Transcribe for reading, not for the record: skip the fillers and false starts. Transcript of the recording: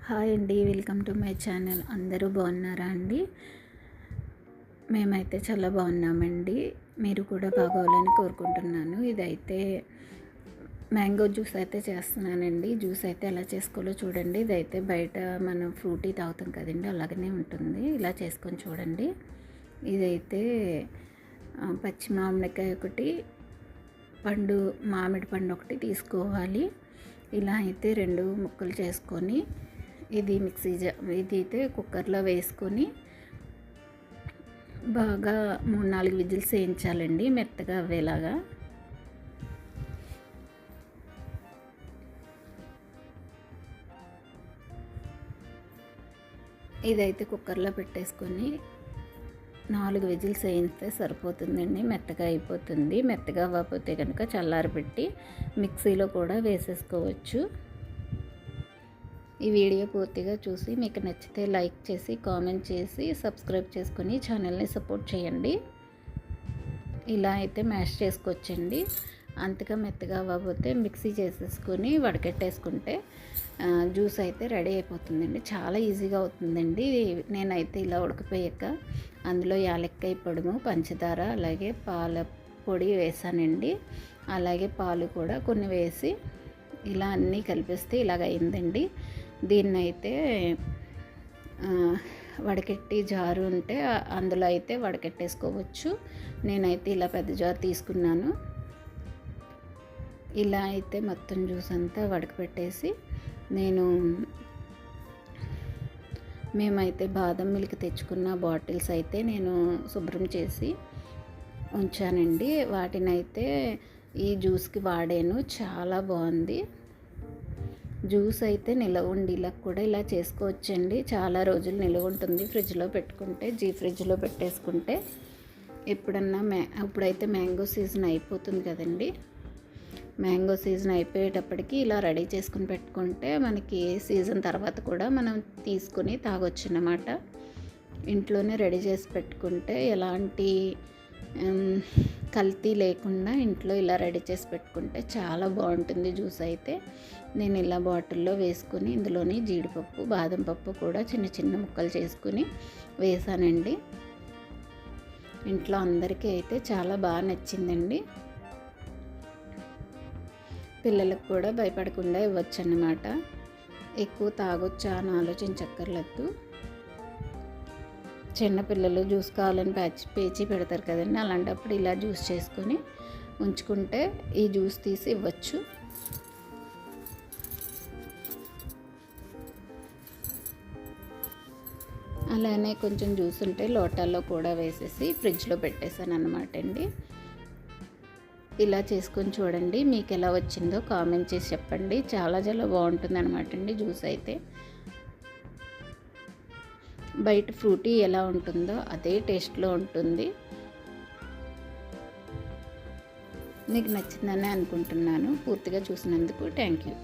Hi అండి, welcome to my channel. అందరూ బాగున్నారా అండి? మేమైతే చాలా బాగున్నామండి. మీరు కూడా బాగోవాలని కోరుకుంటున్నాను. ఇదైతే మ్యాంగో జ్యూస్ అయితే చేస్తున్నానండి. జ్యూస్ అయితే ఎలా చేసుకోవాలో చూడండి. ఇదైతే బయట మనం ఫ్రూటీ తాగుతాం కదండి, అలాగనే ఉంటుంది. ఇలా చేసుకొని చూడండి. ఇదైతే పచ్చి మామిడికాయ ఒకటి, మామిడి పండు ఒకటి తీసుకోవాలి. ఇలా అయితే 2 ముక్కలు చేసుకొని ఇది ఇది అయితే కుక్కర్లో వేసుకొని బాగా 3-4 విజిల్స్ వేయించాలండి, మెత్తగా అవ్వేలాగా. ఇదైతే కుక్కర్లో పెట్టేసుకొని 4 విజిల్స్ వేయిస్తే సరిపోతుందండి, మెత్తగా అయిపోతుంది. మెత్తగా అవ్వకపోతే కనుక చల్లారబెట్టి మిక్సీలో కూడా వేసేసుకోవచ్చు. ఈ వీడియో పూర్తిగా చూసి మీకు నచ్చితే లైక్ చేసి, కామెంట్ చేసి, సబ్స్క్రైబ్ చేసుకొని ఛానల్ని సపోర్ట్ చేయండి. ఇలా అయితే మ్యాష్ చేసుకోవచ్చండి. అంతగా మెత్తగా అవ్వకపోతే మిక్సీ చేసేసుకొని వడకెట్టేసుకుంటే జ్యూస్ అయితే రెడీ అయిపోతుందండి. చాలా ఈజీగా అవుతుందండి. నేనైతే ఇలా ఉడకపోయాక అందులో యాలక్కాయ పొడుము, పంచదార, అలాగే పాల పొడి వేసానండి. అలాగే పాలు కూడా కొన్ని వేసి ఇలా అన్నీ కలిపిస్తే ఇలాగ అయిందండి. దీన్నైతే వడకెట్టి జారు ఉంటే అందులో అయితే వడకెట్టేసుకోవచ్చు. నేనైతే ఇలా పెద్ద జారు తీసుకున్నాను. ఇలా అయితే మొత్తం జ్యూస్ అంతా వడకపెట్టేసి మేమైతే బాదం మిల్క్ తెచ్చుకున్న బాటిల్స్ అయితే నేను శుభ్రం చేసి ఉంచానండి. వాటినైతే ఈ జ్యూస్కి వాడాను. చాలా బాగుంది జ్యూస్ అయితే. నిలవ ఇలా కూడా ఇలా చేసుకోవచ్చండి. చాలా రోజులు నిలవ ఉంటుంది ఫ్రిడ్జ్లో పెట్టుకుంటే. ఫ్రిడ్జ్లో పెట్టేసుకుంటే ఎప్పుడన్నా అప్పుడైతే మ్యాంగో సీజన్ అయిపోతుంది కదండి. మ్యాంగో సీజన్ అయిపోయేటప్పటికి ఇలా రెడీ చేసుకుని పెట్టుకుంటే మనకి సీజన్ తర్వాత కూడా మనం తీసుకుని తాగొచ్చు అన్నమాట. ఇంట్లోనే రెడీ చేసి పెట్టుకుంటే ఎలాంటి కల్తీ లేకుండా ఇంట్లో ఇలా రెడీ చేసి పెట్టుకుంటే చాలా బాగుంటుంది జ్యూస్ అయితే. నేను ఇలా బాటిల్లో వేసుకుని ఇందులోని జీడిపప్పు, బాదం పప్పు కూడా చిన్న చిన్న ముక్కలు చేసుకుని వేసానండి. ఇంట్లో అందరికీ అయితే చాలా బాగా నచ్చిందండి. పిల్లలకు కూడా భయపడకుండా ఇవ్వచ్చు అన్నమాట. ఎక్కువ తాగొచ్చా అని ఆలోచించక్కర్లేదు. చిన్నపిల్లలు జ్యూస్ కావాలని పేచి పెడతారు కదండి, అలాంటప్పుడు ఇలా జ్యూస్ చేసుకొని ఉంచుకుంటే ఈ జ్యూస్ తీసి ఇవ్వచ్చు. అలానే కొంచెం జ్యూస్ ఉంటే లోటాల్లో కూడా వేసేసి ఫ్రిడ్జ్లో పెట్టేశాను అన్నమాట అండి. ఇలా చేసుకొని చూడండి. మీకు ఎలా వచ్చిందో కామెంట్ చేసి చెప్పండి. చాలా చాలా బాగుంటుంది అనమాట అండి జ్యూస్ అయితే. బయట ఫ్రూటీ ఎలా ఉంటుందో అదే టేస్ట్లో ఉంటుంది. మీకు నచ్చిందని అనుకుంటున్నాను. పూర్తిగా చూసినందుకు థ్యాంక్ యూ.